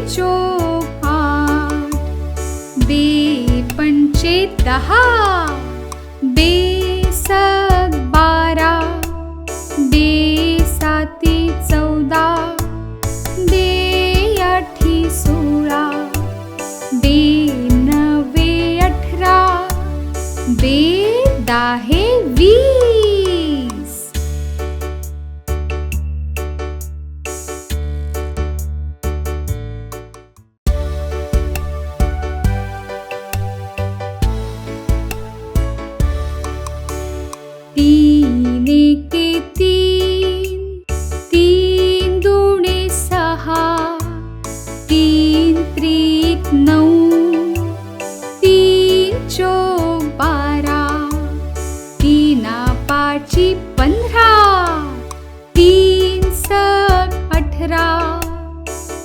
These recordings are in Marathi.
चोक 8, पंचे 10, सग 12, साती 14, आठी 16, नवे 18, दाहे 20. तीन एके 3, 3 दुणे 6, 3 त्रिक 9, 3 चोक 12, 3 पाची 15, 3 सग 18,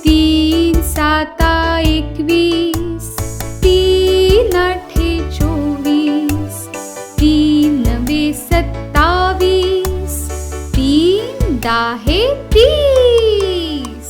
3 साता 21, 3 आठे 24, 3 नवे 27, 3 दाहे 30.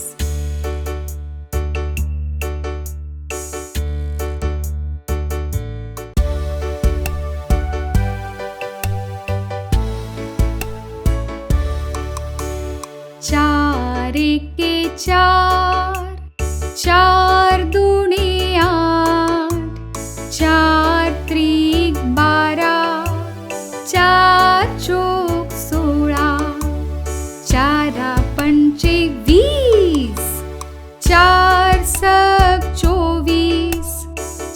चार एके 4, 4 दुणे 8, 4 त्रिक 12, 4 चोक 16, 4 पंचे 20, 4 सग 24,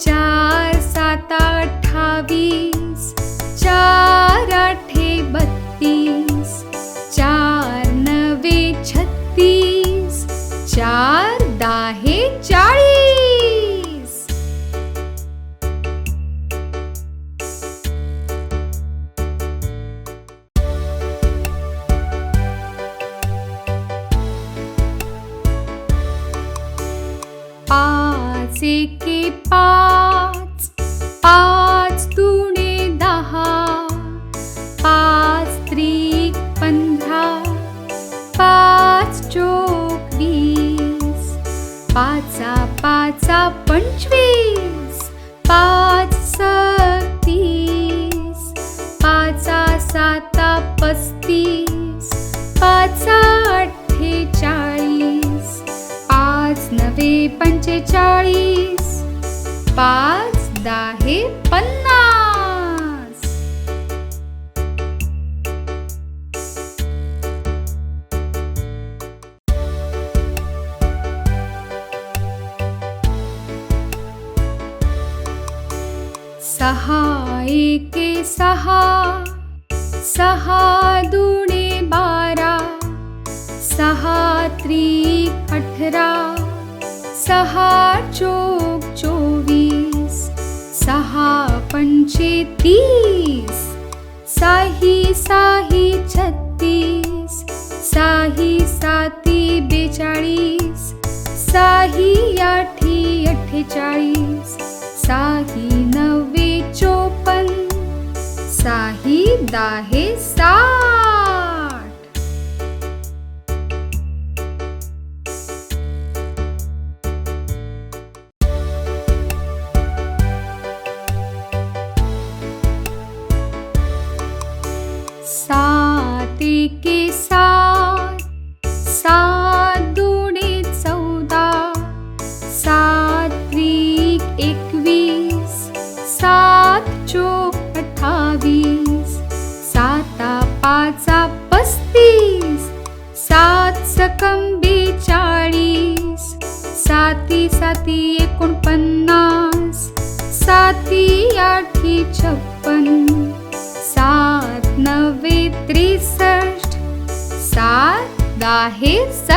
4 साता 28, 4 आठे 32, 4 नवे 36, 4 दाहे 40. पाच एके 5, 5 दुणे 10, 5 त्रिक 15, 5 चोक 20, 5 5 25, 5 सग 30, 5 साता 35, 5 आठे 40, 5 नवे 45, 5 दाहे 50. सहा एके 6, 6 दुणे 12, 6 त्रिक 18, 6 चोक 24, 6 पंचे 30, साही 36, साही साती 42, साही आठी 48, साही नवे 54, साही दाहे 60. सात एके 7, 7 दुणे 14, 7 त्रिक 21, 7 चोक 28, 7 5 35, 7 सकम 42, 7 साती 49, 7 आठी 56, 7 नवे 63, 7 दाहे 70.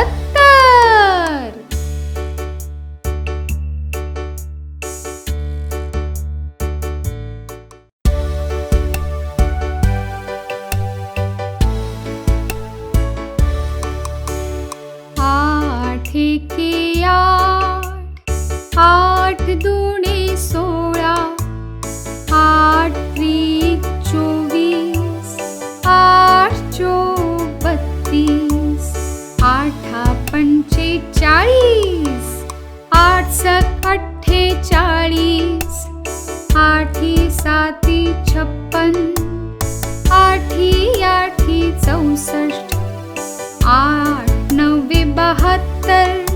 आठ एके 8, 8 दुणे 16, 8 त्रिक 24, 8 चोक 32, 8 पंचे 40, आठ सक 48, आठी साती 56, आठी आठी 64, आठ नवे 72,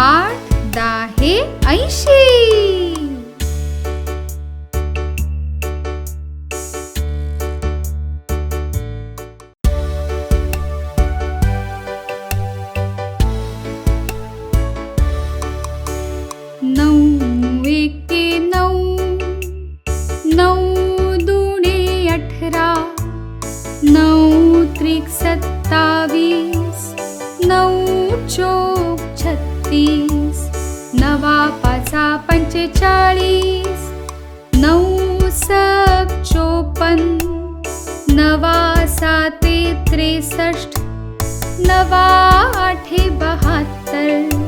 आठ दाहे 80. नऊ एके 9, 9 दुणे 18, 9 त्रिक 27, 9 चोक 36, नवा पाचा 45, 9 सक 54, नवा साते 63, नवा आठे 72,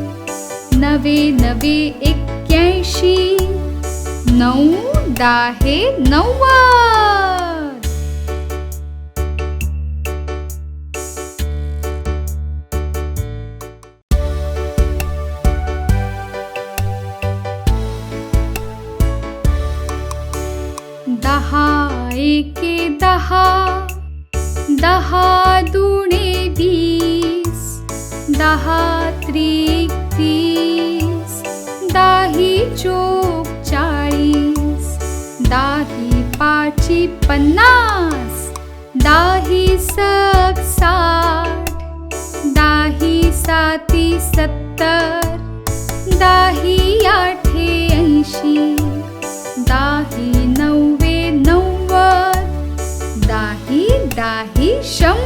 नवे नवे 81, 9 दाहे 90. दहा एके 10, 10 दुणे 20, 10 त्रिक 30, दाही चोक 40, दाही पाची 50, दाही सक 60, दाही साती 70, दाही आठे 80, दाही नवे 90, दाही दाही 100.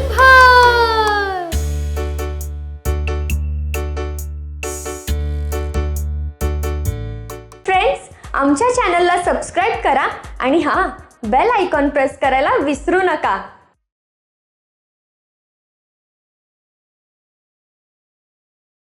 फ्रेंड्स, आमच्या चॅनलला सबस्क्राईब करा आणि हां, बेल आयकॉन प्रेस करायला विसरू नका.